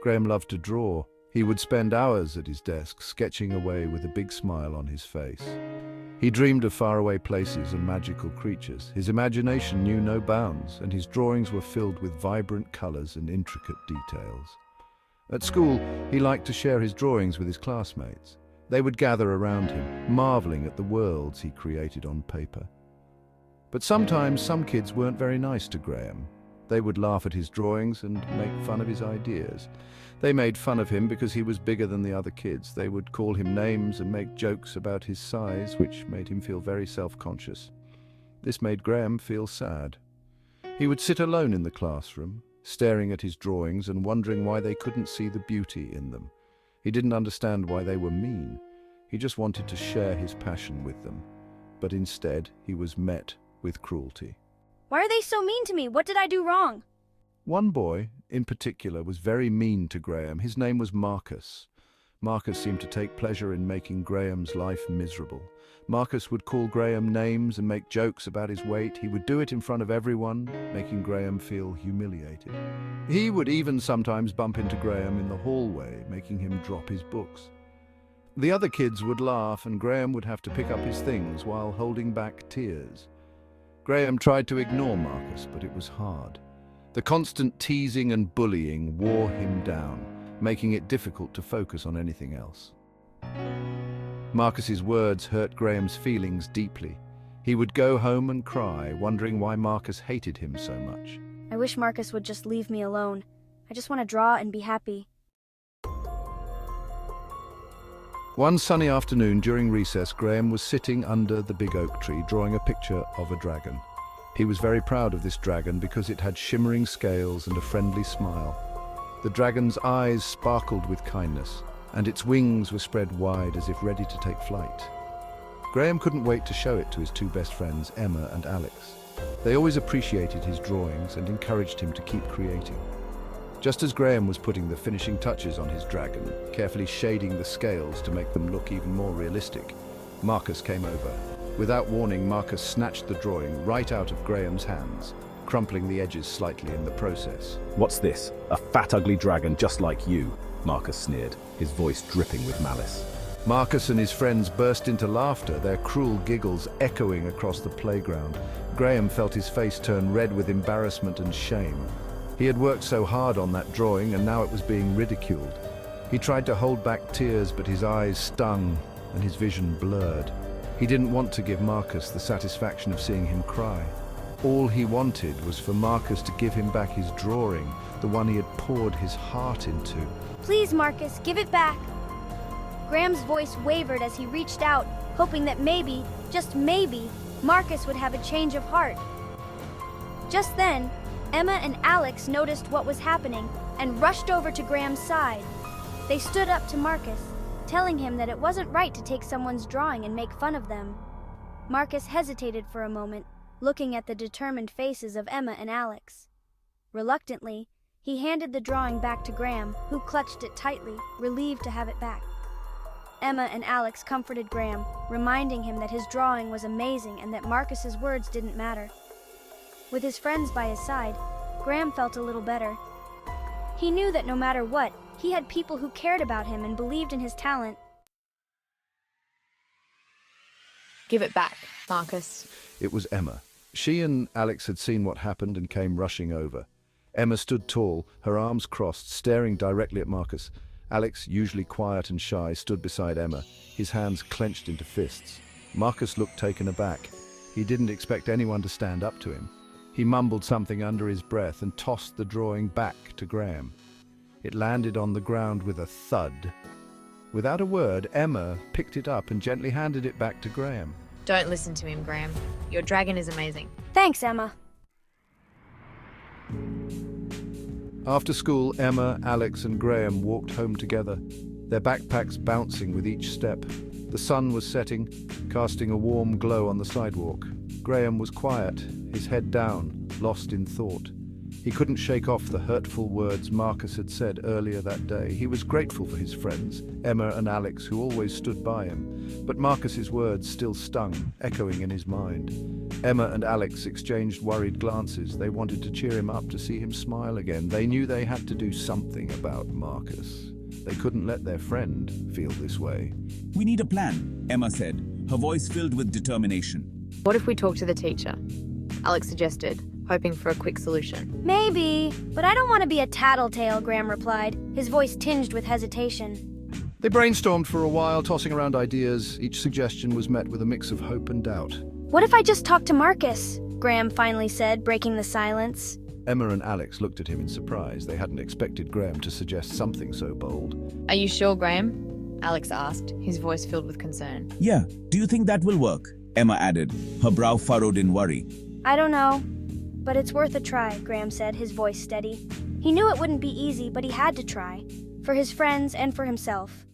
Graham loved to draw. He would spend hours at his desk, sketching away with a big smile on his face. He dreamed of faraway places and magical creatures. His imagination knew no bounds, and his drawings were filled with vibrant colors and intricate details. At school, he liked to share his drawings with his classmates. They would gather around him, marveling at the worlds he created on paper. But sometimes some kids weren't very nice to Graham. They would laugh at his drawings and make fun of his ideas. They made fun of him because he was bigger than the other kids. They would call him names and make jokes about his size, which made him feel very self-conscious. This made Graham feel sad. He would sit alone in the classroom, staring at his drawings and wondering why they couldn't see the beauty in them. He didn't understand why they were mean. He just wanted to share his passion with them. But instead, he was met with cruelty. Why are they so mean to me? What did I do wrong? One boy, in particular, was very mean to Graham. His name was Marcus. Marcus seemed to take pleasure in making Graham's life miserable. Marcus would call Graham names and make jokes about his weight. He would do it in front of everyone, making Graham feel humiliated. He would even sometimes bump into Graham in the hallway, making him drop his books. The other kids would laugh, and Graham would have to pick up his things while holding back tears. Graham tried to ignore Marcus, but it was hard. The constant teasing and bullying wore him down, making it difficult to focus on anything else. Marcus's words hurt Graham's feelings deeply. He would go home and cry, wondering why Marcus hated him so much. I wish Marcus would just leave me alone. I just want to draw and be happy. One sunny afternoon during recess, Graham was sitting under the big oak tree, drawing a picture of a dragon. He was very proud of this dragon because it had shimmering scales and a friendly smile. The dragon's eyes sparkled with kindness, and its wings were spread wide as if ready to take flight. Graham couldn't wait to show it to his two best friends, Emma and Alex. They always appreciated his drawings and encouraged him to keep creating. Just as Graham was putting the finishing touches on his dragon, carefully shading the scales to make them look even more realistic, Marcus came over. Without warning, Marcus snatched the drawing right out of Graham's hands, crumpling the edges slightly in the process. "What's this? A fat, ugly dragon just like you," Marcus sneered, his voice dripping with malice. Marcus and his friends burst into laughter, their cruel giggles echoing across the playground. Graham felt his face turn red with embarrassment and shame. He had worked so hard on that drawing, and now it was being ridiculed. He tried to hold back tears, but his eyes stung and his vision blurred. He didn't want to give Marcus the satisfaction of seeing him cry. All he wanted was for Marcus to give him back his drawing, the one he had poured his heart into. Please, Marcus, give it back. Graham's voice wavered as he reached out, hoping that maybe, just maybe, Marcus would have a change of heart. Just then, Emma and Alex noticed what was happening and rushed over to Graham's side. They stood up to Marcus, telling him that it wasn't right to take someone's drawing and make fun of them. Marcus hesitated for a moment, looking at the determined faces of Emma and Alex. Reluctantly, he handed the drawing back to Graham, who clutched it tightly, relieved to have it back. Emma and Alex comforted Graham, reminding him that his drawing was amazing and that Marcus's words didn't matter. With his friends by his side, Graham felt a little better. He knew that no matter what, he had people who cared about him and believed in his talent. Give it back, Marcus. It was Emma. She and Alex had seen what happened and came rushing over. Emma stood tall, her arms crossed, staring directly at Marcus. Alex, usually quiet and shy, stood beside Emma, his hands clenched into fists. Marcus looked taken aback. He didn't expect anyone to stand up to him. He mumbled something under his breath and tossed the drawing back to Graham. It landed on the ground with a thud. Without a word, Emma picked it up and gently handed it back to Graham. Don't listen to him, Graham. Your dragon is amazing. Thanks, Emma. After school, Emma, Alex, and Graham walked home together, their backpacks bouncing with each step. The sun was setting, casting a warm glow on the sidewalk. Graham was quiet, his head down, lost in thought. He couldn't shake off the hurtful words Marcus had said earlier that day. He was grateful for his friends, Emma and Alex, who always stood by him. But Marcus's words still stung, echoing in his mind. Emma and Alex exchanged worried glances. They wanted to cheer him up, to see him smile again. They knew they had to do something about Marcus. They couldn't let their friend feel this way. We need a plan, Emma said, her voice filled with determination. What if we talk to the teacher? Alex suggested, hoping for a quick solution. Maybe, but I don't want to be a tattletale, Graham replied, his voice tinged with hesitation. They brainstormed for a while, tossing around ideas. Each suggestion was met with a mix of hope and doubt. What if I just talk to Marcus? Graham finally said, breaking the silence. Emma and Alex looked at him in surprise. They hadn't expected Graham to suggest something so bold. Are you sure, Graham? Alex asked, his voice filled with concern. Yeah, do you think that will work? Emma added, her brow furrowed in worry. I don't know, but it's worth a try, Graham said, his voice steady. He knew it wouldn't be easy, but he had to try, for his friends and for himself.